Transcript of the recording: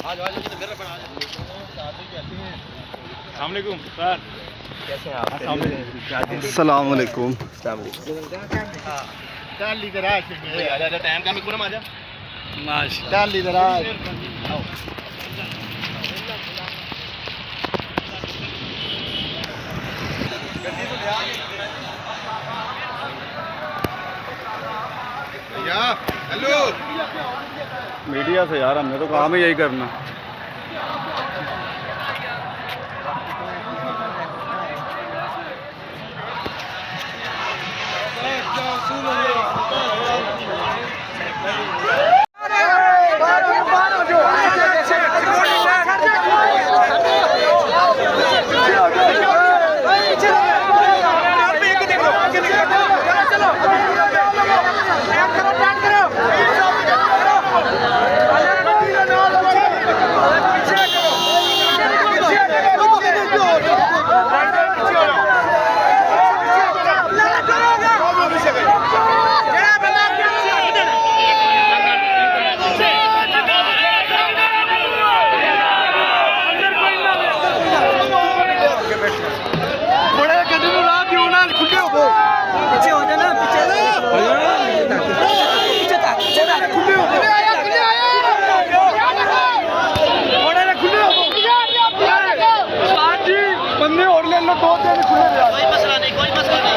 अस्सलामुअलैकुम सर, कैसे हैं आप? अस्सलाम वालेकुम। चल इधर आ, टाइम का पूरा माजा चल इधर आ। हेलो मीडिया से यार, हमने तो काम ही यही करना। बंदे और ले लो, 2 दिन खुले। कोई मसला नहीं, कोई मसला नहीं।